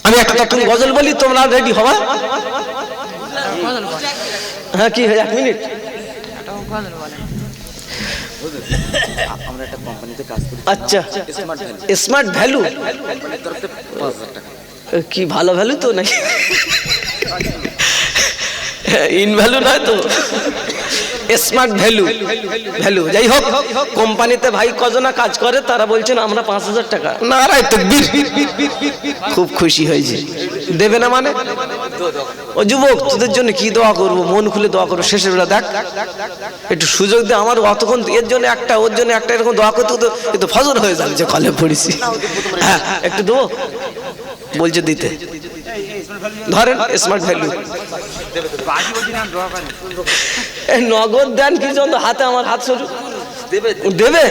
আমি একটা তুমি গজল বলি, তোমরা রেডি হবা? হ্যাঁ, কি হয় 1 মিনিট? আমরা একটা কোম্পানিতে কাজ করি। আচ্ছা, স্মার্ট ভ্যালু। কি ভালো ভ্যালু তো নাকি? ইন ভ্যালু নয় তো, স্মার্ট ভ্যালু। ভ্যালু যাই হোক, কোম্পানিতে ভাই কজনা কাজ করে, তারা বলছেন আমরা 5000 টাকা। নারায় তাকবীর। খুব খুশি হয়েছে। দেবে না মানে? ও যুবক, তোদের জন্য কি দোয়া করবো, মন খুলে দোয়া করবো। শেষের বেলা দেখ, একটু সুযোগ দে আমার, অতক্ষণ এর জন্য একটা ওর জন্য একটা এরকম দোয়া করতে তো কিন্তু ফজর হয়ে যাবে যে কলে পড়েছি। হ্যাঁ, একটু দেবো বলছে দিতে। ধরেন স্মার্ট ভ্যালু। নগদ দেন কি জন্য? হাতে আমার হাত সরু দেবে,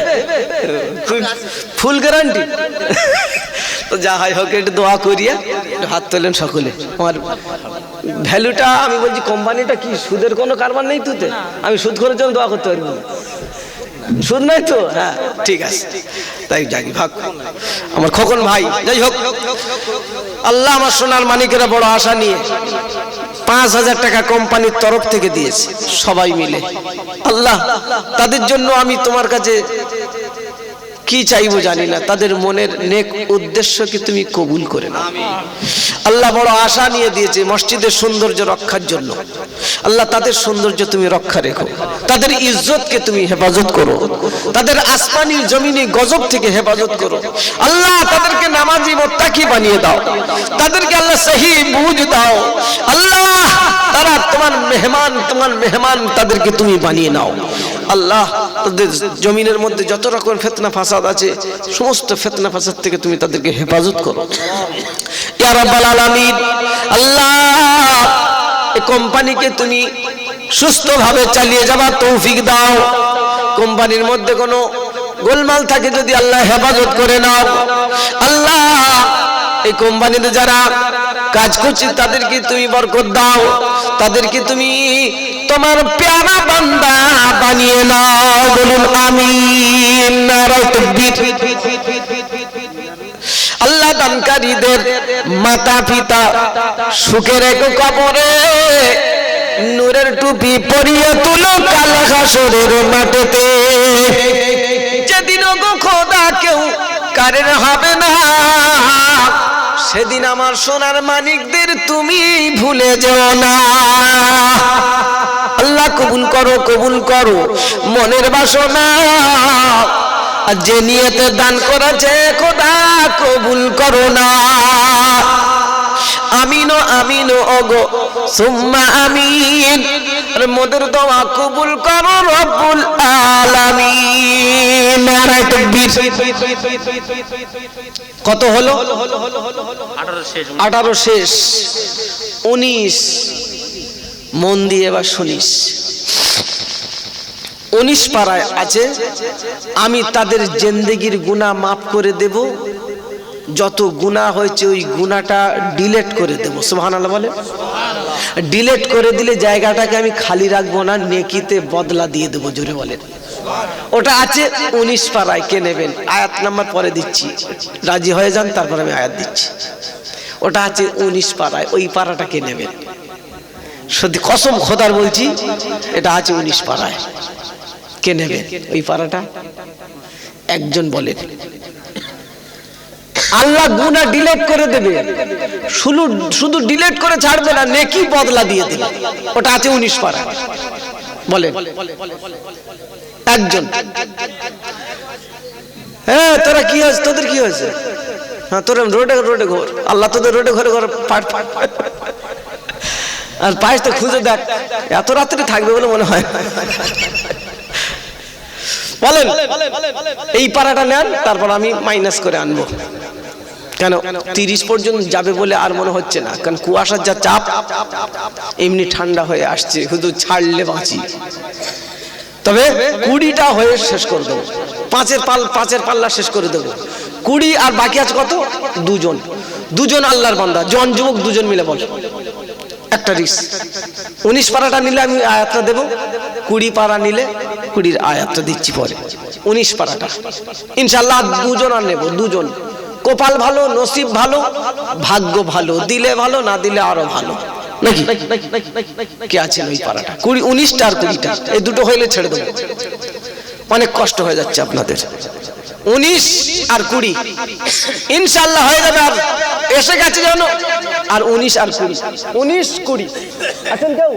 ফুল গ্যারান্টি। তো যা হয় হোক, একটু দোয়া করিয়া একটু হাত তোলেন সকলে। আমার ভ্যালুটা আমি বলছি, কোম্পানিটা কি সুদের কোনো কারবার নেই তুতে? আমি সুদ করার জন্য দোয়া করতে পারবো? সুদ নাই তো? হ্যাঁ, ঠিক আছে। তাই জানি ভাগ আমার খোকন ভাই। যাই হোক, আল্লাহ আমার সোনার মানিকেরা বড় আশা নিয়ে 5000 টাকা কোম্পানির তরফ থেকে দিয়েছে সবাই মিলে। আল্লাহ, তাদের জন্য আমি তোমার কাছে কি চাইবো জানি না, তাদের মনের নেক উদ্দেশ্যকে তুমি কবুল করে নাও। আল্লাহ বড় আশা নিয়ে দিয়েছে মসজিদের সৌন্দর্য রক্ষার জন্য। আল্লাহ, তাদের সৌন্দর্য তুমি রক্ষা রেখো, তাদের ইজ্জতকে তুমি হেফাজত করো, তাদের আসমানি জমিনি গজব থেকে হেফাজত করো। আল্লাহ, তাদেরকে নামাজি মুত্তাকি বানিয়ে দাও, তাদেরকে আল্লাহ সহি বুঝ দাও। আল্লাহ, তারা তোমার মেহমান, তাদেরকে তুমি বানিয়ে নাও। আল্লাহ, তাদের জমিনের মধ্যে যত রকম ফিতনা ফাসাদ আছে, সমস্ত ফিতনা ফাসাদ থেকে তুমি তাদেরকে হেফাজত করো ইয়া রাব্বাল আলামিন। আল্লাহ, এই কোম্পানিকে তুমি সুস্থভাবে চালিয়ে যাবার তৌফিক দাও। কোম্পানির মধ্যে কোনো গোলমাল থাকে যদি আল্লাহ হেফাজত করে নাও। আল্লাহ, এই কোম্পানিতে যারা কাজ করছে তাদেরকে তুমি বরকত দাও, তাদেরকে তুমি তোমার প্যারা বান্দা বানিয়ে নাও। বলুন আমিন, নারায়ে তাকবীর। আল্লাহ, দানকারীদের মাতা পিতা সুখে রেখো কবরে, নূরের টুপি পরিয়ে তুলো কাল হাসরের মাঠেতে। যেদিন গো খোদা কেউ কারের হবে না, সেদিন আমার সোনার মানিকদের তুমি ভুলে যেও না। আল্লাহ, কবুল করো, কবুল করো মনের বাসনা, আর যে নিয়তে দান করেছে খোদা কবুল করো না। আমিন আমিন ওগো সুম্মা আমিন, মোদের দোয়া কবুল করো রব্বুল আলামিন। নারায়ে তাকবীর। কত হলো? 18 শেষ, 19। মন দিয়ে এবার শুনিস। 19 পারায় আছে, আমি তাদের জিন্দেগির গুনাহ মাফ করে দেব, যত গুনাহ হয়েছে ওই গুনাহটা ডিলিট করে দেব। সুবহানাল্লাহ বলে। ডিলিট করে দিলে জায়গাটাকে আমি খালি রাখবো না, নেকিতে বদলা দিয়ে দেবো। জোরে বলেন। ওটা আছে 19 পারায়। কে নেবেন? আয়াত নাম্বার পরে দিচ্ছি, রাজি হয়ে যান, তারপর আমি আয়াত দিচ্ছি। ওটা আছে 19 পারায়, ওই পারাটা কে নেবেন? সত্যি কসম খোদার বলছি, এটা আছে 19 পারায়। কে নেবেন ওই পারাটা? একজন বলেন। আল্লাহ গুনাহ ডিলিট করে দেবে, শুধু ডিলিট করে ছাড়বে না, নেকি বদলা দিয়ে দেবে। ওটা আছে 19 পারা। বলেন একজন। হ্যাঁ, তোরা কি হয়েছে? তোদের কি হয়েছে? হ্যাঁ, তোরা রোডে ঘোর। আল্লাহ তোদের রোডে ঘরে ঘরে আর পায়েস তো খুঁজে দেখ, এত রাত্রে থাকবে বলে মনে হয়। বলেন এই পারাটা নেন, তারপর আমি মাইনাস করে আনবো। কেন 30 পর্যন্ত যাবে বলে আর মনে হচ্ছে না, কারণ কুয়াশার যা চাপ, এমনি ঠান্ডা হয়ে আসছে, শুধু ছাড়লে বাঁচি। তবে 20টা হয়ে শেষ করে দেবো, 5-এর পাল্লা শেষ করে দেবো। 20 আর বাকি আছে কত? দুজন আল্লাহর বান্দা, জন যুবক দুজন মিলে বল একটা রিস্ক। 19 পারাটা নিলে আমি আয়াতটা দেবো, 20 পারা নিলে 20-র আয়াতটা দিচ্ছি পরে। 19 পারাটা ইনশাআল্লাহ দুজন আর নেব, দুজন। কপাল ভালো, নসিব ভালো, ভাগ্য ভালো, দিলে ভালো, না দিলে আরো ভালো, নাকি? কে আছেন ওই পাড়াটা? 19টা আর 20টা, এই দুটো হইলে ছেড়ে দেবো। অনেক কষ্ট হয়ে যাচ্ছে আপনাদের। 19 আর 20 ইনশাআল্লাহ হয়ে যাবে। আর এসে গেছে জানো, আর 19 আর 20, 19 20 আছেন কেউ?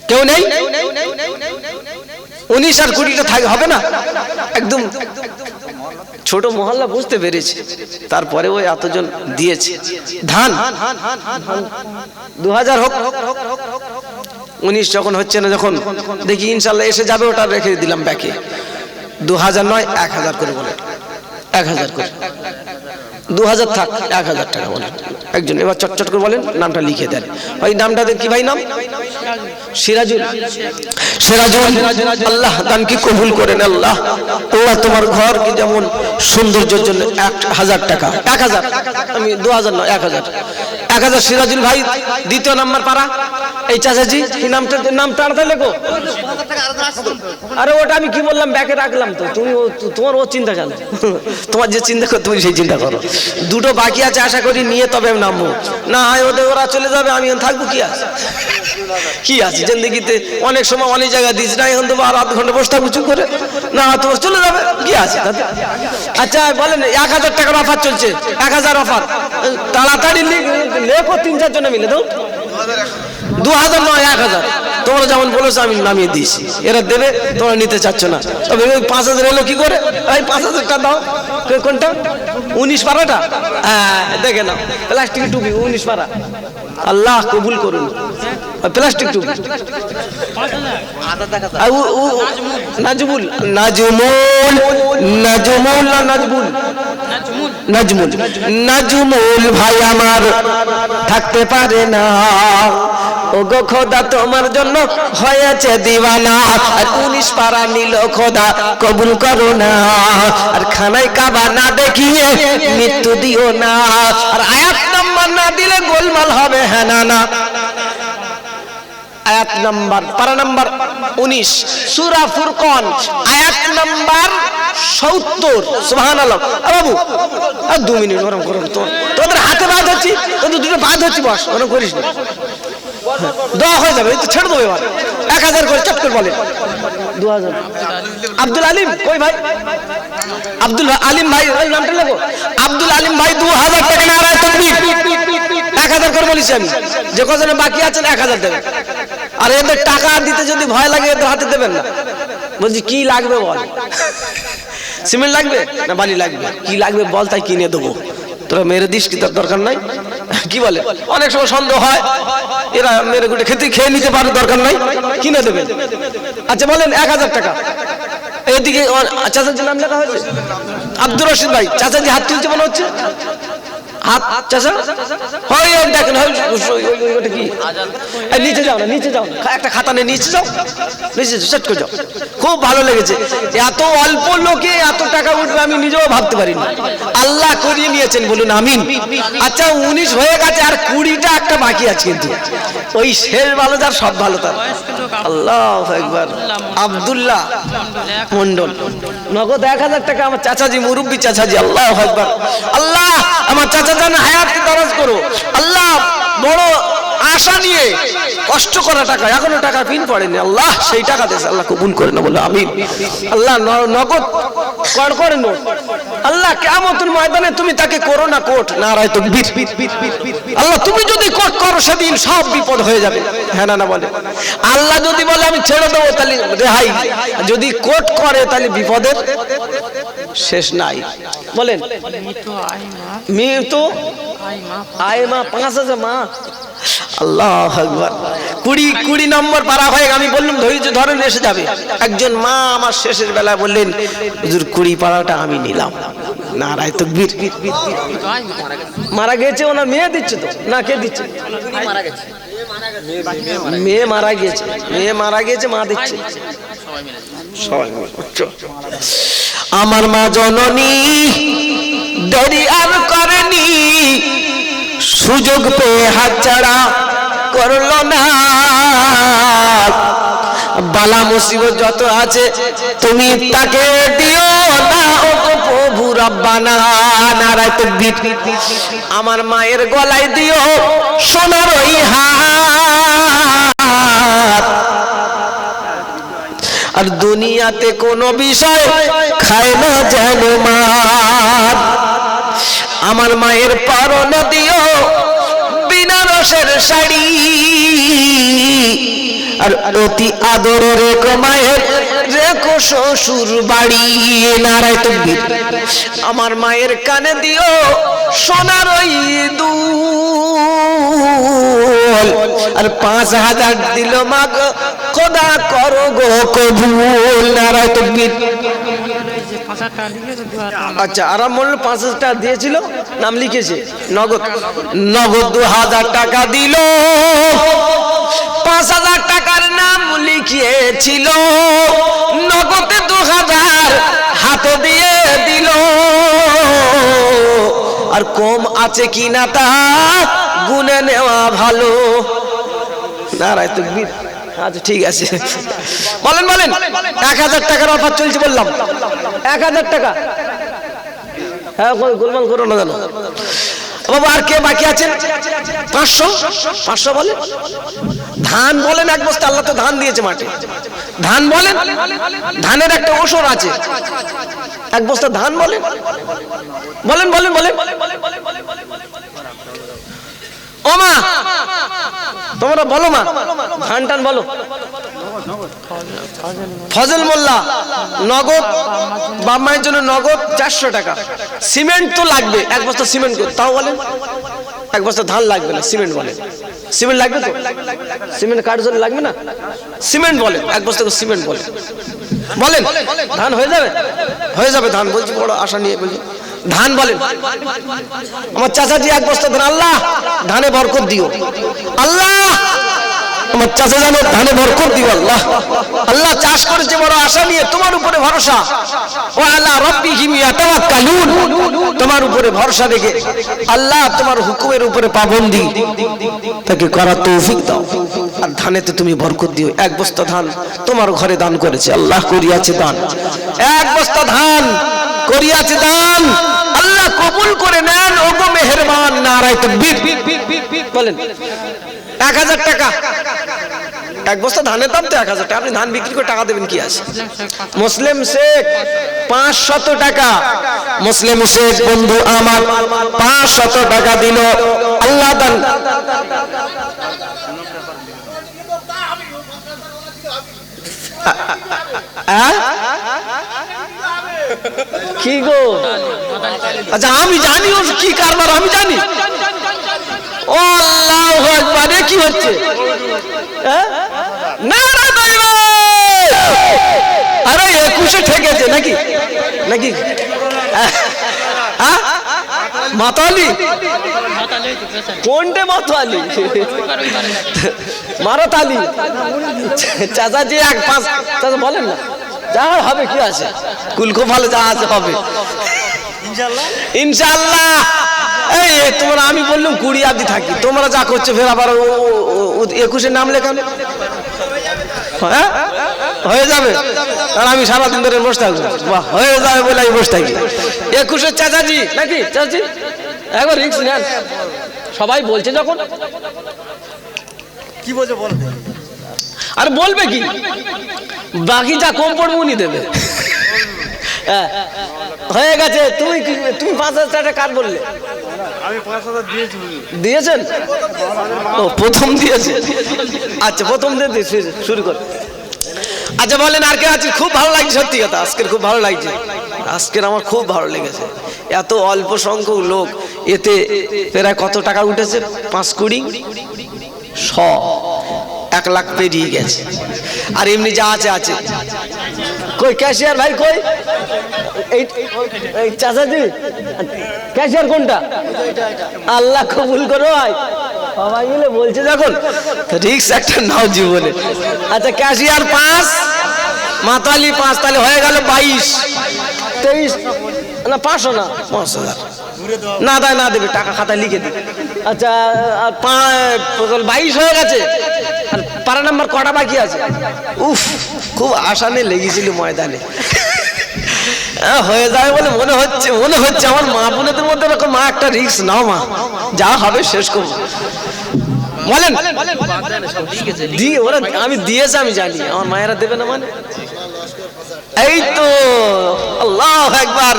কেউ নেই? 19 আর 20টা থাকে, হবে না? একদম ছোট মহল্লা, বুঝতে পেরেছি। তারপরে ওই এতজন দিয়েছে ধান। 2000 হোক, 19 যখন হচ্ছে না, যখন দেখি ইনশাল্লাহ এসে যাবে, ওটা রেখে দিলাম ব্যাকে। 2000 নয়, 1000 করে বলে, 1000 করে, 2000 থাক, 1000 টাকা বলেন একজন। এবার চটচট করে বলেন, নামটা লিখে দেন। ওই নামটাদের কি ভাই নাম? সিরাজুল। সিরাজুল, আল্লাহ দানকে কবুল করেন। আল্লাহ আল্লাহ তোমার ঘর কি যেমন সৌন্দর্যের জন্য 1000 টাকা, 1000, আমি 2000 নয়, 1000, 1000 সিরাজুল ভাই, দ্বিতীয় নাম্বার পাড়া। এই চাচাজি কি নামটা? নাম তাড়াতাড়ি লেখো। আরে ওটা আমি কি বললাম, ব্যাকে রাখলাম তো। তুমি তোমার ও চিন্তা কেন? তোমার যে চিন্তা করো তুমি সেই চিন্তা করো। দুটো বাকি আছে, আশা করি নিয়ে তবে আমি নামবো। না হয় ওরা চলে যাবে, আমি থাকবো। কি আছে, কি আছে জিন্দেগিতে? অনেক সময় অনেক জায়গায় দিস না, এখন তো আর আধ ঘন্টা বসে থাকবো চুপ করে। না তোমার চলে যাবে, কি আছে তাতে? আচ্ছা বলেন, 1000 টাকার অফার চলছে, 1000 অফার, তাড়াতাড়ি লেখো, 3-4 জনে মিলে দাও। 2000 নয়, 1000। তোমরা যেমন বলেছো আমি নামিয়ে দিয়েছি, এরা দেবে, তোমরা নিতে চাচ্ছ না। তবে ওই 5000 এলো কি করে? ভাই 5000টা দাও। কোনটা? 19 পাড়াটা? হ্যাঁ দেখে নাও, প্লাস্টিকের টুপি, 19 পাড়া। আল্লাহ কবুল করুন। প্লাস্টিক টুপি, নাজমুল, নাজমুল, নাজমুল না নাজমুল? নাজমুল, নাজমুল ভাই আমার থাকতে পারে না। ও গো খোদা তোমার জন্য হয়েছে দিওয়ানা। আর 19 পারা নিল, খোদা কবুল করো না। আর খানায় কাবা না দেখিয়ে মৃত্যু দিও না। আর আয়াত নাম্বার না দিলে গোলমাল হবে, হ্যাঁ না না। আয়াত নাম্বার, পারা নাম্বার 19, সূরা ফুরকান, আয়াত নাম্বার 70। সুবহানাল্লাহ। বাবু আর 2 মিনিট গরম করুন। তোদের হাতে বাদ হচ্ছি, তোদের দুটো বাদ হচ্ছি, বস, গরম করিস না। দোয়া হয়ে যাবে, তো ছেড়ে দেবো এবার। 1000 করে চট করে বলে। 2000। আব্দুল আলিম কই ভাই? আব্দুল আলিম ভাই, ওই নামটা লেখো। আব্দুল আলিম ভাই 2000 টাকা নারায়ে তাকবীর। 1000 করে বলেছি আমি, যে কজনে বাকি আছেন 1000 দেবেন। আর এদের টাকা দিতে যদি ভয় লাগে, এদের হাতে দেবেন না। বলছি কি লাগবে বল? সিমেন্ট লাগবে না বালি লাগবে? কি লাগবে বল, তাই কিনে দেবো। তোরা মেরে দিস, কি তার দরকার নাই? কি বলে? অনেক সময় সন্দেহ হয়, এরা মেরে গুটে খেয়ে নিতে পারে, দরকার নাই, কিনে দেবেন। আচ্ছা বলেন 1000 টাকা। এদিকে চাচাজি নাম লেখা হয়েছে, আব্দুর রশিদ ভাই। চাচাজি হাত তুলছে মনে হচ্ছে, হাত চাচা হয় দেখেন। ওটা কি? নিচে যাও না, নিচে যাও, একটা খাতা নিয়ে নিচে যাও, নিচে সেট করে যাও। খুব ভালো লেগেছে। এত অল্প লোকে এত টাকা উঠবে আমি নিজেও ভাবতে পারিনি। আল্লাহ করিয়ে নিয়েছেন, বলুন আমিন। আচ্ছা 19 হয়ে গেছে, আর 20টা একটা বাকি আছে, কিন্তু ওই শেষ ভালো যার সব ভালো তার। আল্লাহু আকবার। আব্দুল্লাহ মন্ডল, নগদ 1000 টাকা আমার চাচাজি, মুরব্বী চাচাজি। আল্লাহু আকবার। আল্লাহ আমার চাচা জান হায়াতকে দরাজ করো। আল্লাহ বড় আশা নিয়ে কষ্ট করা টাকা, এখনো টাকা পিন পড়েনি, আল্লাহ সেই টাকা দিয়েছে, আল্লাহ কবুল করে না, বলে আমিন। আল্লাহ নগদ কর করে নোট। আল্লাহ কিয়ামতের ময়দানে তুমি তাকে করো না কোট, নারায়ে তাকবীর। আল্লাহ তুমি যদি কোট করো, সেদিন সব বিপদ হয়ে যাবে, হ্যাঁ না বলে? আল্লাহ যদি বলে আমি ছেড়ে দেবো, তাহলে রেহাই। যদি কোট করে, তাহলে বিপদের শেষ নাই। বলেন মৃত্যু আয় মা 5000 মা। আল্লাহু আকবার। 20 নম্বর পারা হয়ে আমি বললাম ধৈর্য ধরেন, এসে যাবে। একজন মা আমার শেষের বেলায় বললেন, হুজুর 20 পারাটা আমি নিলাম। নারায়ে তাকবীর। মারা গেছে, ওনার মেয়ে দিচ্ছে তো না? কে দিচ্ছে? মেয়ে মারা গেছে, মেয়ে মারা গেছে, মা দিচ্ছে। আমার মা জননী দেরি আর করেনি, সুযোগ পেয়ে হাতছাড়া করলো না। বালা মুসিবত যত আছে তুমি তাকে দিও না, ও প্রভু রব্বানা। নারায়ে তাকবীর। আমার মায়ের গলায় দিও সোনার ওই হার, আর দুনিয়াতে কোনো বিষয় খায় না যেন মার। আমার মায়ের পরনে দিও বিনারসের শাড়ি, আর অতি আদরে রেখো মায়ের রেখো শ্বশুর বাড়ি। নারায়ে তাকবীর। আমার মায়ের কানে দিও সোনার ওই দুল, আর 5000 দিল মা গো খোদা করো গো কবুল। নারায়ে তাকবীর। আচ্ছা, আরাম মনে 5000 টাকা দিয়েছিল, নাম লিখেছে নগদ। নগদ 2000 টাকা দিল, 5000 টাকার নাম লিখিয়েছিল, নগদে 2000 হাতে দিয়ে দিল। আর কম আছে কিনা তা গুনে নেওয়া ভালো। নারায়ে তাকবীর। আচ্ছা ঠিক আছে, বলেন বলেন। 1000 টাকার অফার চলছে বললাম, 1000 টাকা। হ্যাঁ, গোলমাল করো না জানো বাবা। আর কে বাকি আছেন? 500 বলেন। ধান বলেন এক বস্তা, আল্লাহ তো ধান দিয়েছে মাঠে। ধান বলেন, ধানের একটা ওসর আছে, এক বস্তা ধান বলেন। বলেন বলেন বলেন। ও মা, তোমরা বলো মা, ধান টান বলো। ফজল মোল্লা নগদ, বাপ মায়ের জন্য নগদ 400 টাকা। সিমেন্ট তো লাগবে, এক বস্তা সিমেন্ট, তাও বলেন। এক বস্তা ধান লাগবে না, সিমেন্ট বলেন। সিমেন্ট লাগবে তো? সিমেন্ট কার জন্য লাগবে না? সিমেন্ট বলেন, এক বস্তা সিমেন্ট বলেন। বলেন, ধান হয়ে যাবে? হয়ে যাবে ধান, বলছি বড় আশা নিয়ে বলছি। ধান বলেন। আমার চাচাজি এক বস্তা ধান, আল্লাহ ধানে বরকত দিও। আল্লাহ আমার চাচা জানো ধানে বরকত দিও। আল্লাহ, আল্লাহ চাষ করেছে বড় আশা নিয়ে, তোমার উপরে ভরসা। ও আল্লাহ রাব্বিহিম ইয়াতাওয়াক্কালুন, তোমার উপরে ভরসা রেখে আল্লাহ তোমার হুকুমের উপরে পাবন্দি তাকে করার তৌফিক দাও। আর ধানেতে তুমি বরকত দিও। এক বস্তা ধান তোমার ঘরে দান করেছে, আল্লাহ করিয়াছে দান। এক বস্তা ধান করিয়াছে দান, আল্লাহ কবুল করে নেন। ওগো মেহেরবান। নারায়ে তাকবীর। বলেন 1000 টাকা। এক বস্তা ধানের দাম তো 1000 টাকা। আপনি ধান বিক্রি করে টাকা দেবেন কি আছে? মুসলিম শেখ 500 টাকা। মুসলিম শেখ বন্ধু আমার 500 টাকা দিল, আল্লাহ দান। কি গো? আচ্ছা আমি জানি ও কি কারবার, আমি জানি। ও আল্লাহু আকবার, কি হচ্ছে? নারা তাকবীর। আরে 21-এ ঠেকেছে নাকি? নাকি মাতালি? কোনটে মাতালি? মারতালি। চাচাজি 1-5 চাচা বলেন না, যা হবে কি আছে, কুলকো ভালো যা আছে হবে ইনশাআল্লাহ। এই তোমরা, আমি বললাম 20 আদি থাকি, তোমরা যা করছো ফের আবার 21-এর নাম লেখানো। হ্যাঁ হয়ে যাবে, আর আমি সারাদিন ধরে বসে থাকবো। বাহ, হয়ে যাবে বলে আমি বসে থাকি। 21-এর চাচাজি নাকি? চাচাজি একবার রিস্ক নেন, সবাই বলছে যখন। কি বলছে বল। আর বলবে কি, বাকি যা কম পড়বে উনি দেবে। হয়ে গেছে। তুমি 5000 টাকা কার বললে? আমি 5000 দিয়েছি। দিয়েছেন? ও প্রথম দিয়েছে। আচ্ছা প্রথম দিয়ে শুরু কর। আচ্ছা বলেন আর কে আছে? খুব ভালো লাগছে, সত্যি কথা আজকের খুব ভালো লাগছে। আজকের আমার খুব ভালো লেগেছে। এত অল্প সংখ্যক লোক, এতে প্রায় কত টাকা উঠেছে? 5-20 100 1 লাখ পেরিয়ে গেছে। আর এমনি যা আছে আছে। কই ক্যাশিয়ার ভাই কই? এই চাচাজি ক্যাশিয়ার কোনটা? আল্লাহ কবুল করো ভাই, সবাই মিলে বলছে যখন, রিক্স একটা নাও জীবনে। আচ্ছা ক্যাশিয়ার 5, মাতালি 5, তাহলে হয়ে গেল 22 23 না 500 না 5000 না দেয়, না দেবে, টাকা খাতায় লিখে দিবে। আচ্ছা 22 হয়ে গেছে। আর পারা নাম্বার কটা বাকি আছে? উফ, খুব আশা নিয়ে লেগেছিল ময়দানে। হয়ে যাবে বলে মনে হচ্ছে আমার মা বোনেদের মধ্যে এরকম মা একটা রিস্ক নাও মা, যা হবে শেষ করবো। বলেন দিয়ে ওরা আমি দিয়েছে আমি জানি, আমার মায়েরা দেবে না মানে? এই তো আল্লাহু আকবার,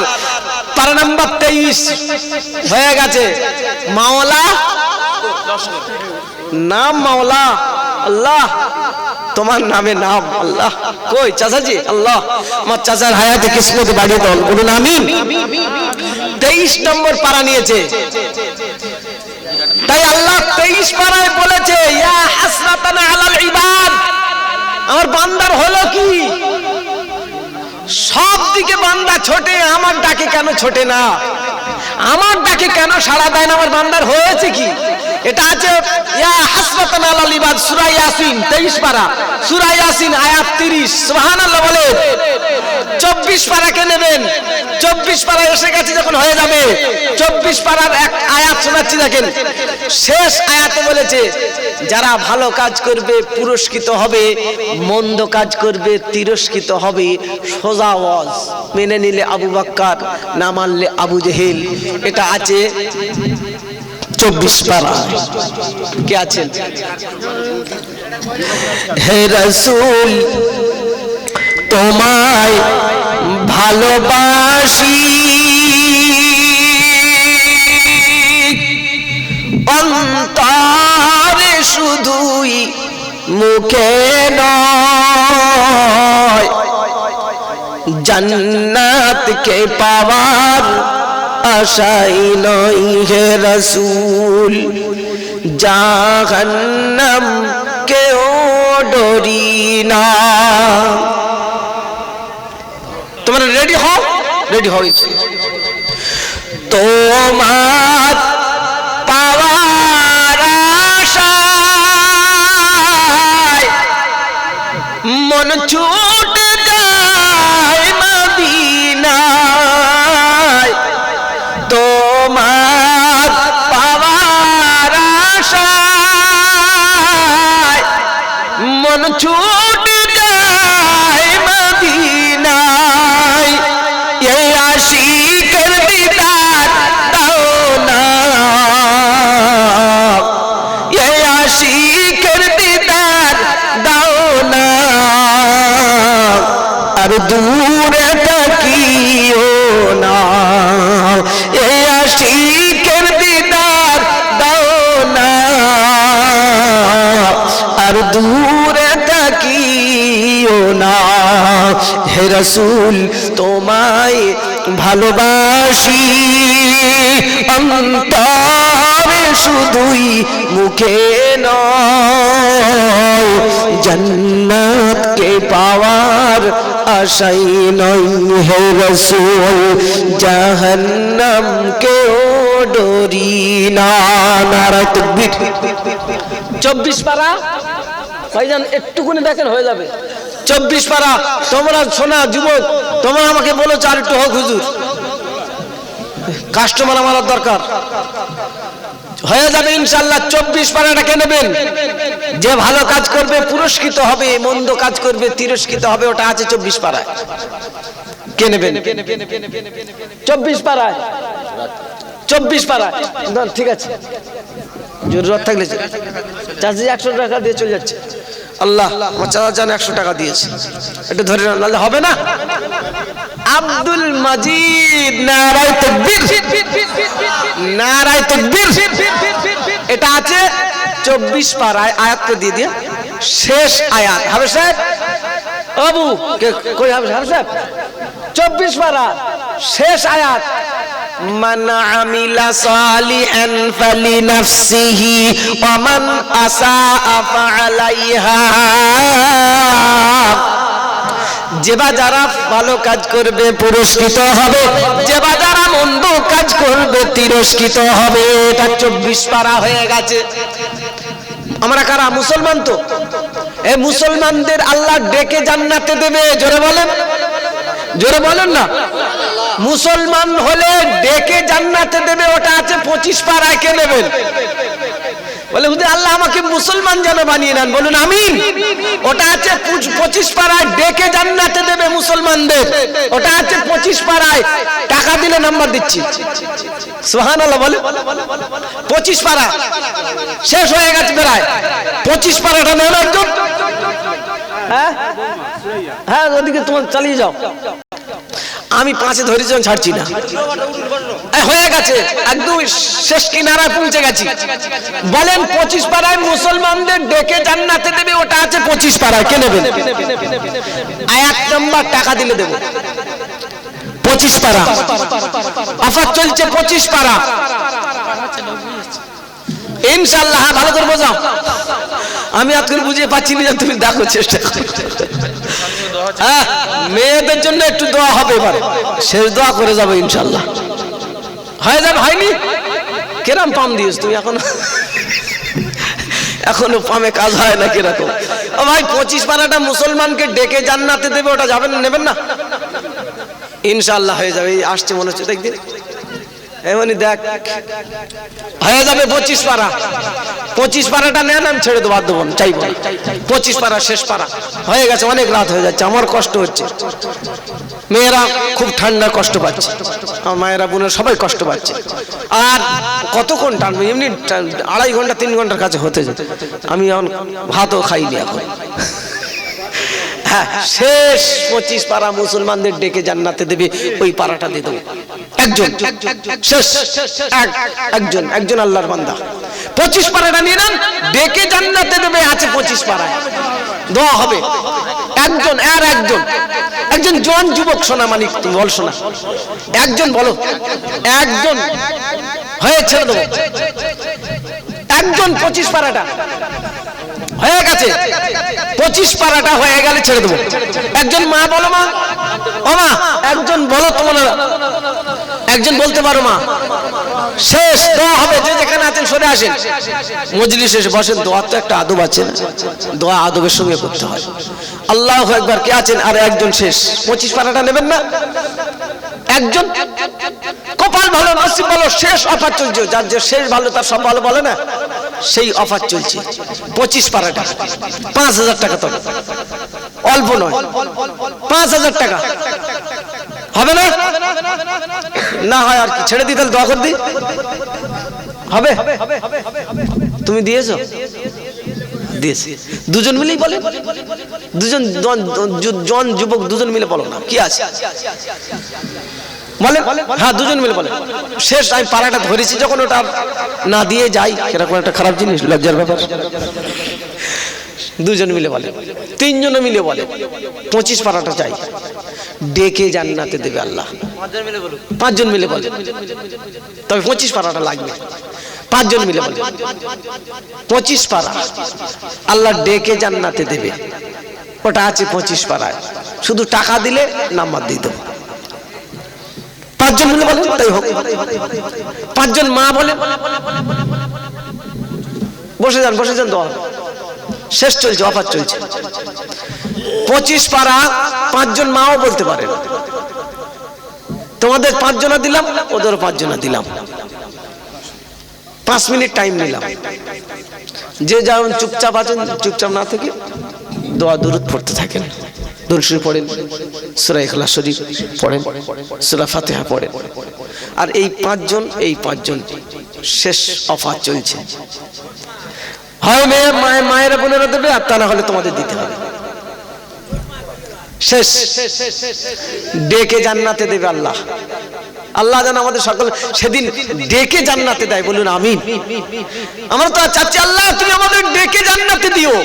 পারা নাম্বার 23 হয়ে গেছে। মাওলা নাম মাওলা আল্লাহ, তোমার নামে নাম আল্লাহ। কই চাচাজি? আল্লাহ আমার চাচার হায়াতে কিসমত বাড়িয়ে দাও, বলুন আমিন। 23 নম্বর পারা নিয়েছে, তাই আল্লাহ 23 পারায় বলেছে ইয়া হাসরাতান আলাল ইবাদ, আমার বান্দার হলো কি? সব দিকে বান্দা ছোটে, আমার ডাকে কেন ছোটে না? আমার ডাকে কেন সাড়া দেয় না? আমার বান্দার হয়েছে কি? এটা আছে ইয়া হাসরাতান আলাল ইবাদ, সূরা ইয়াসিন 23 পারা, সূরা ইয়াসিন আয়াত 30। সুবহানাল্লাহ বলে 24 পারাকে নেবেন, 24 পারা এসে গেছে যখন হয়ে যাবে। 24 পারার এক আয়াত শোনাচ্ছি দেখেন, শেষ আয়াতে বলেছে যারা ভালো কাজ করবে পুরস্কৃত হবে, মন্দ কাজ করবে তিরস্কৃত হবে। সোজা ওয়াজ, মেনে নিলে আবু বকর, না মানলে আবু জেহেল। এটা আছে 24 পারা। কে আছেন? হে রাসূল তোমায় ভালোবাসি, অন্তরে শুধুই মুখে নয়, জান্নাতকে পাওয়ার আশাই নয় হে রাসূল, জাহান্নাম কেও ডরি না। তোমরা রেডি হও, রেডি হও। তোমার পাওয়ার আশায় মন ছুটে যায় মদিনায়, তোমার পাওয়ার আশায় মন ছুটে যায় মদিনায়। এই আশিকের দিদার দাও না, এই আশিকের দিদার দাও না, আর দূরে তাকিও না। এই আশিকের দিদার দাও না, আর দূরে তাকিও না। হে রাসূল তোমায় ভালোবাসি, অন্তরে শুধুই মুখে নয়, জান্নাতকে পাওয়ার আশাই নয় হে রাসূল, জাহান্নামকেও ডরি না। নারায়ে তাকবীর। 24 পারা ভাইজান একটুকুনি দেখেন হয়ে যাবে। 24 পারা। তোমরা শোনা যুবক, তোমরা আমাকে বলো চার একটু হোক হুজুর, কাস্টমার আমার দরকার। হয়ে যাবে ইনশাআল্লাহ। 24 পারাটাকে নেবেন, যে ভালো কাজ করবে পুরস্কৃত হবে, মন্দ কাজ করবে তিরস্কৃত হবে। ওটা আছে 24 পারায়। কে নেবেন? 24 পারায়, 24 পারায়। ঠিক আছে, জরুরত থাকলে চাচি 100 টাকা দিয়ে চলে যাচ্ছে। আল্লাহ আমার চাচা জান 100 টাকা দিয়েছে, একটু ধরে নালে হবে না। আব্দুল মাজিদ, নারায়ে তাকবীর, নারায়ে তাকবীর। এটা আছে 24 পারায়। আয়াতটা দিয়ে দিয়ে শেষ আয়াত। হাফেজ সাহেব আবু কই? হাফেজ সাহেব 24 পারা শেষ আয়াত। মান আমিলা সালিহান ফালিনাফসিহি ওয়া মান আসাআ ফাআলাইহা। যেবা যারা ভালো কাজ করবে পুরস্কৃত হবে, যেবা যারা মন্দ কাজ করবে তিরস্কৃত হবে। এটা 24 পারা হয়ে গেছে। আমরা কারা? মুসলমান তো। এই মুসলমানদের আল্লাহ ডেকে জান্নাতে দেবে। জোরে বলেন, জোরে বলেন না। মুসলমান হলে ডেকে জান্নাতে দেবে। ওটা আছে 25 পারায়। কে নেবেন? বলে হুজুর আল্লাহ আমাকে মুসলমান যেন বানিয়ে নেন, বলুন আমিন। ওটা আছে 25 পাড়ায় ডেকে জান্নাতে দেবে মুসলমানদের। ওটা আছে 25 পাড়ায়, টাকা দিলে নাম্বার দিচ্ছি। সুবহানাল্লাহ বলে। 25 পাড়া শেষ হয়ে গেছে প্রায়। 25 পাড়াটা নেন একজন। হ্যাঁ হ্যাঁ, ওদিকে তোমার চালিয়ে যাও। আমি 5-এ ধরেছি, ছাড়ছি না। হয়ে গেছে, একদম শেষ কিনারায় পৌঁছে গেছি। বলেন 25 পাড়ায় মুসলমানদের ডেকে জান্নাতে দেবে, ওটা আছে 25 পাড়ায়। কে নেবেন? 1 নাম্বার টাকা দিলে দেব। 25 পাড়া অফার চলছে, 25 পাড়া ইনশাআল্লাহ। হ্যাঁ, ভালো করে বোঝাও। আমি আজকে বুঝিয়ে পাচ্ছি না, তুমি দেখো চেষ্টা করো। হ্যাঁ, মেয়েদের জন্য একটু দোয়া হবে, এবারে শেষ দোয়া করে যাবো ইনশাআল্লাহ। হয়ে যাবে? হয়নি? কেরাম পাম দিয়েছ তুমি এখনো পামে কাজ হয় না কিরকম? ও ভাই, 25 পাড়াটা মুসলমানকে ডেকে জান্নাতে দেবে, ওটা যাবেন, নেবেন না? ইনশাআল্লাহ হয়ে যাবে। এই আসছে মনে হচ্ছে, দেখদিন এমনি দেখ হয়ে যাবে 25 পাড়া। 25 পাড়াটা নেন, আমি ছেড়ে দেবো, দেবো চাইবো। 25 পাড়া শেষ পাড়া হয়ে গেছে। অনেক রাত হয়ে যাচ্ছে, আমার কষ্ট হচ্ছে। মেয়েরা খুব ঠান্ডা কষ্ট পাচ্ছে, আমার মায়েরা বোনের সবাই কষ্ট পাচ্ছে। আর কতক্ষণ টানবে? এমনি 2.5 ঘন্টা 3 ঘন্টার কাছে হতে যেত। আমি এখন ভাতও খাইনি এখন। হ্যাঁ, শেষ 25 পাড়া মুসলমানদের ডেকে জান্নাতে দেবে, ওই পাড়াটা দিয়ে দেবো একজন। শেষ একজন আল্লাহর বান্দা 25 পাড়াটা নিয়ে নেন, ডেকে জান্নাতে দেবে, আছে 25 পাড়ায়। দোয়া হবে একজন। আর একজন জোয়ান যুবক, সোনা মানিক, তুমি বল শোনা, একজন বলো, একজন হয়ে ছেড়ে দেবো। একজন 25 পাড়াটা হয়ে গেছে। 25 পাড়াটা হয়ে গেলে ছেড়ে দেবো। একজন মা বলো, মা ও মা, একজন বলো, তোমরা একজন বলতে পারো মা। শেষ দোয়া হবে, যে যেখানে আছেন সরে আসেন, মজলিস এসে বসেন। দোয়া তো একটা আদব আছে না, দোয়া আদবের সঙ্গে করতে হয়। আল্লাহু আকবার। কে আছেন? আর একজন শেষ। 25 পাড়াটা নেবেন না? একজন কপাল ভালো, নসিব ভালো, শেষ অফার চলছে। যার যে শেষ ভালো তার সব ভালো বলে না, সেই অফার চলছে। 25 পাড়াটা 5000 টাকা, তবে অল্প নয়, 5000 টাকা হবে না? না হয় আর কি, ছেড়ে দিই তাহলে, দোয়া করে দিই। হবে? তুমি দিয়েছো? দিয়েছি। দুজন মিলেই বলে, দুজন জন যুবক দুজন মিলে বলো না, কি আছে বলে? হ্যাঁ, দুজন মিলে বলে। শেষ আমি পাড়াটা ধরেছি যখন, ওটা না দিয়ে যাই, এরকম একটা খারাপ জিনিস, লজ্জার ব্যাপার। দুজন মিলে বলে, 3 জন মিলে বলে 25 পাড়াটা চাই, ডেকে জান্নাতে দেবে আল্লাহ। 5 জন মিলে বলে, তবে 25 পাড়াটা লাগবে। 5 জন মিলে বলে 25 পাড়া আল্লাহ ডেকে জান্নাতে দেবে, ওটা আছে 25 পাড়ায়। শুধু টাকা দিলে নাম্বার দিয়ে দেবো। 5 জন মিলে বলে, তাই হোক। 5 জন মা বলে, বসে যান দোয়া শেষ চলছে, অফার চলছে। 25 পাড়া 5 জন মাও বলতে পারেন। তোমাদের 5 জনা দিলাম, ওদেরও 5 জনা দিলাম। 5 মিনিট টাইম নিলাম। যে যেমন চুপচাপ আছেন, চুপচাপ না থেকে দোয়া দুরূদ পড়তে থাকেন। দরুদ শরীফ পড়েন, সূরা ইখলাস শরীফ পড়েন, সূরা ফাতিহা পড়েন। আর এই 5 জন শেষ অফার চলছে। হয় মায়েরা বোনেরা দেবে, আর তা না হলে তোমাদের দিতে হবে। শেষ ডেকে জান্নাতে দেবে আল্লাহ। আল্লাহ যেন আমাদের সকল সেদিন ডেকে জান্নাতে দেয়, বলুন আমিন। আমরা তো চাচ্ছি আল্লাহ তুমি আমাদের ডেকে জান্নাতে দিও।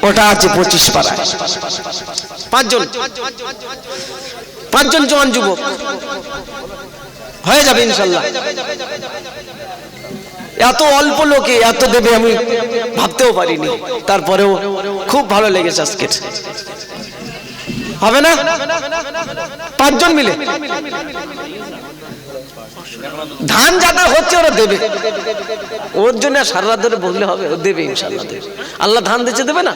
ওটা আছে 25 পাড়ায়। 5 জন জওয়ান যুবক হয়ে যাবে ইনশাআল্লাহ। এত অল্প লোকে এত দেবে আমি ভাবতেও পারিনি, তারপরেও খুব ভালো লেগেছে আজকে। হবে না? 5 জন মিলে ধান যাদের হচ্ছে ওরা দেবে, ওর জন্য সারা রাত ধরে বললে হবে, ও দেবে ইনশাআল্লাহ দেবে। আল্লাহ ধান দিচ্ছে, দেবে না?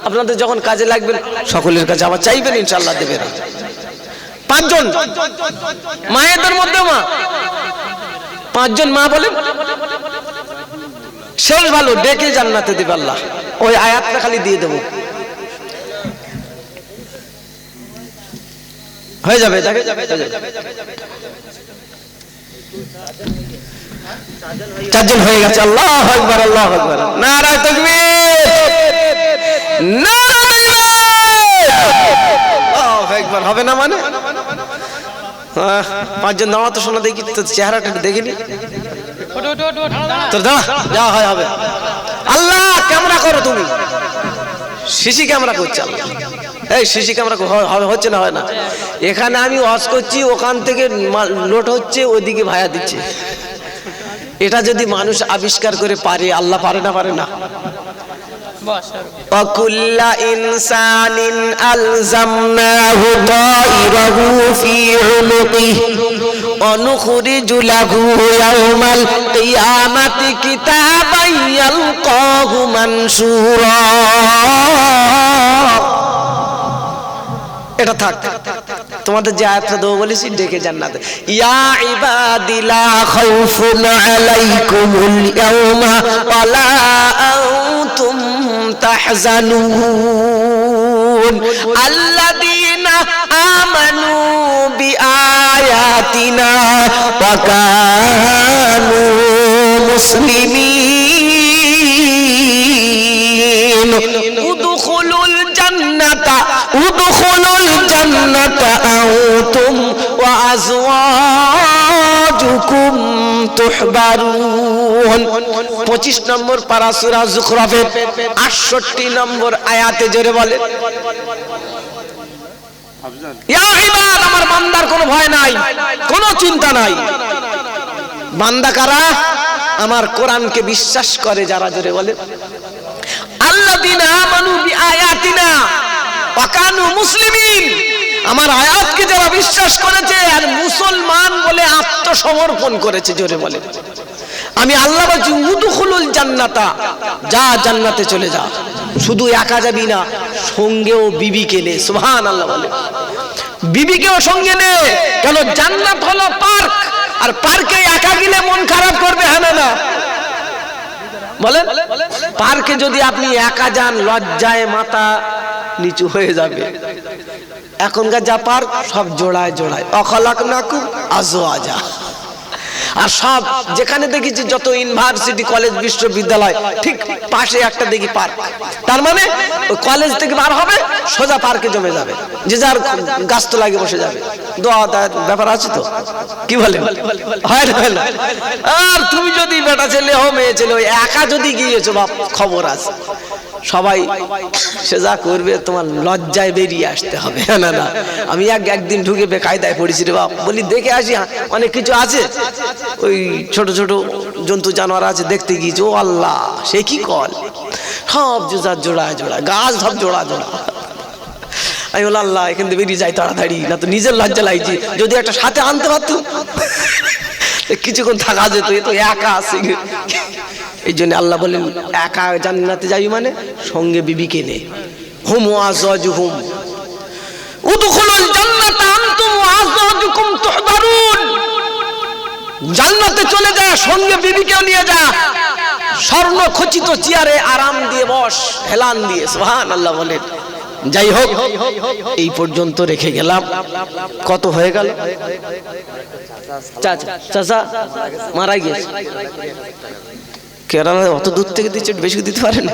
আপনাদের যখন কাজে লাগবেন সকলের কাছে আবার চাইবেন, ইনশাআল্লাহ দেবে না। 5 জন মায়েদের মধ্যে মা, 5 জন মা বলেন শেষ ভালো, ডেকে জান্নাতে দিবে আল্লাহ। ওই আয়াতটা খালি দিয়ে দেবো, হয়ে যাবে। চারজন হয়ে গেছে। আল্লাহু আকবার, আল্লাহু আকবার, নারায়ে তাকবীর, নারায়ে আল্লাহু আকবার। হবে না মানে পাঁচজন দাঁড়া তো, শোনা দেখি তোর চেহারাটা দেখিনি, তোর দাঁড়া, যা হয় হবে। আল্লাহ ক্যামেরা করো তুমি, সিসি ক্যামেরা করছে আল্লাহ। এই সিসি ক্যামেরা হচ্ছে না, হয় না। এখানে আমি ওয়াজ করছি, ওখান থেকে লোড হচ্ছে, ওইদিকে ভায়া দিচ্ছে। এটা যদি মানুষ আবিষ্কার করে পারে, আল্লাহ পারে না? পারে না। وَكُلَّ إِنسَانٍ أَلْزَمْنَاهُ طَائِرَهُ فِي عُنُقِهِ وَنُخْرِجُ لَهُ يَوْمَ الْقِيَامَةِ كِتَابًا يَلْقَاهُ مَنشُورًا। এটা থাক, তোমাদের যে আয়াতটা দেবো বলেছি, ডেকে জান্নাতে। ইয়া ইবাদি লা খাউফুন আলাইকুমুল ইয়াওমা ওয়া লা আনতুম তাহজানুন আল্লাযীনা আমানু বিআয়াতিনা ওয়া কানু মুসলিমিন। উদখুলুল জান্নাতা আনতুম ওয়া আজওয়াজুকুম তুহবারুন। 25 নম্বর পারা সূরা যুখরাফের 68 নম্বর আয়াতে জোরে বলে, ইয়া ইবাদ, আমার বান্দার কোনো ভয় নাই, কোনো চিন্তা নাই। বান্দা কারা? আমার কোরআনকে বিশ্বাস করে যারা, জোরে বলে আল্লাযীনা আমানু বিআয়াতিনা ওয়া কানু মুসলিমিন। আমার আয়াতকে যারা বিশ্বাস করেছে আর মুসলমান বলে আত্মসমর্পণ করেছে, জোরে বলে। আমি আল্লাহ বলছি উদখুলুল জান্নাতা, যা জান্নাতে চলে যা। শুধু একা যাবি না, সঙ্গেও বিবিকে নে। সুবহানাল্লাহ বলে, বিবিকেও সঙ্গে নে। কেন? জান্নাত হলো পার্ক, আর পার্কে একা গেলে মন খারাপ করবে, হ্যাঁ না বলেন? পার্কে যদি আপনি একা যান, লজ্জায় মাথা নিচু হয়ে যাবে। এখনকার যা পার্ক, সব জোড়ায় জোড়ায়, অখলাকনাকুম আজওয়াজা। আর সব যেখানে দেখেছি, যত ইউনিভার্সিটি, কলেজ, বিশ্ববিদ্যালয়, ঠিক পাশে একটা দেখি পার্ক। তার মানে ওই কলেজ থেকে বার হবে, সোজা পার্কে জমে যাবে, যে যার গাছতলায় বসে যাবে। দোয়া দেওয়ার ব্যাপার আছে তো, কি বলেন? হয় না? আর তুমি যদি বেটা ছেলে হো, মেয়ে ছেলে, ওই একা যদি গিয়েছো, বাপ খবর আছে। সবাই সে যা করবে, তোমার লজ্জায় বেরিয়ে আসতে হবে, না না। আমি একদিন ঢুকে বেকায়দায় পড়েছি রে বাপ, বলি দেখে আসি, অনেক কিছু আছে, ওই ছোট ছোট জন্তু জানোয়ার আছে, দেখতে গিয়েছি। ও আল্লাহ, সে কি কল, সব জোড়ায় জোড়ায় গাছ, সব জোড়া জোড়া। আমি বল আল্লাহ, এখান থেকে বেরিয়ে যাই তাড়াতাড়ি, না তো নিজের লজ্জা লাগছে। যদি একটা সাথে আনতে পারতুম, কিছুক্ষণ থাকা যেত। এ তো একা আছে। এই জন্য আল্লাহ বলেন, একা জান্নাতে যাই মানে সঙ্গে বিবিকে নে। হুম ওয়াজওয়াজুহুম উদখুলুল জান্নাতা আনতুম ওয়া আজওয়াজুকুম তুহবারুন। জান্নাতে চলে যা, সঙ্গে বিবিকেও নিয়ে যা। স্বর্ণ খচিত চেয়ারে আরাম দিয়ে বস, হেলান দিয়ে। সুবহানাল্লাহ বলেন। যাই হোক, এই পর্যন্ত রেখে গেলাম। কত হয়ে গেল? চাচা মারা গিয়েছে। কেরালা অত দূর থেকে দিচ্ছে, বেশি দিতে পারেন?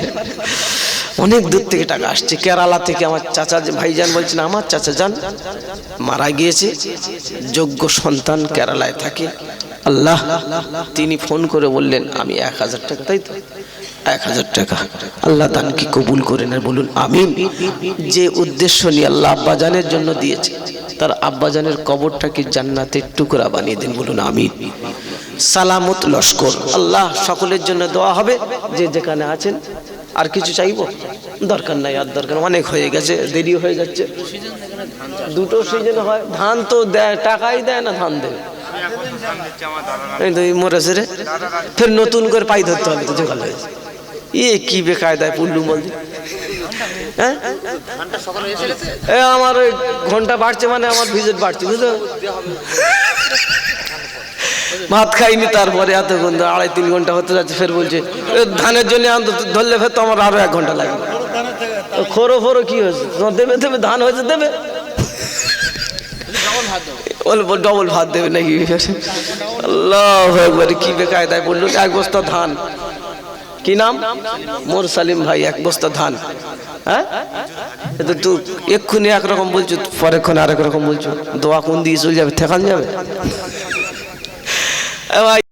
অনেক দূর থেকে টাকা আসছে। কেরালা থেকে আমার চাচা ভাইজান বলছেন, আমার চাচা যান মারা গিয়েছে, যোগ্য সন্তান, কেরালায় থাকে। আল্লাহ, তিনি ফোন করে বললেন, আমি 1000 টাকা, তাই তো 1000 টাকা, আল্লাহ দানকে কবুল করেন, আর বলুন আমিন। যে উদ্দেশ্য নিয়ে আল্লাহ আব্বাজানের জন্য দিয়েছে, তার আব্বাজানের কবরটাকে জান্নাতের টুকরা বানিয়ে দেন, বলুন আমিন। সালামত লস্কর। আল্লাহ সকলের জন্য দোয়া হবে, যে যেখানে আছেন। আর কিছু চাইবো? দরকার নাই, আর দরকার অনেক হয়ে গেছে, দেরি হয়ে যাচ্ছে। দুটো সিজন হয়, ধান তো দেয়, টাকাই দেয় না, ধান দেবে। মরেছে রে, ফের নতুন করে পাই ধরতে হবে তো, জোগাড় হয়েছে। কি বেকায়দায় পুল্লু বলছে। হ্যাঁ, আমার ওই ঘন্টা বাড়ছে মানে আমার ভিজিট বাড়ছে, বুঝলো? ভাত খাইনি, তারপরে এতক্ষণ 2.5-3 ঘন্টা হতে যাচ্ছে, ফের বলছে এ ধানের জন্য ধরলে ফের তো আমার আরো 1 ঘন্টা লাগবে। খোরো ফোরো কি হয়েছে, তোমার দেবে দেবে, ধান হয়েছে দেবে, ডবল ভাত দেবে নাকি? আল্লাহু আকবার, কি বেকায়দায় বললো 1 বস্তা ধান। কি নাম? মোর সালিম ভাই, 1 বস্তা ধান। হ্যাঁ, তুই এক্ষুনি একরকম বলছো, পরেক্ষণে আরেক রকম বলছো, দোয়া কোন দিকে চলে যাবে, ঠেকান যাবে।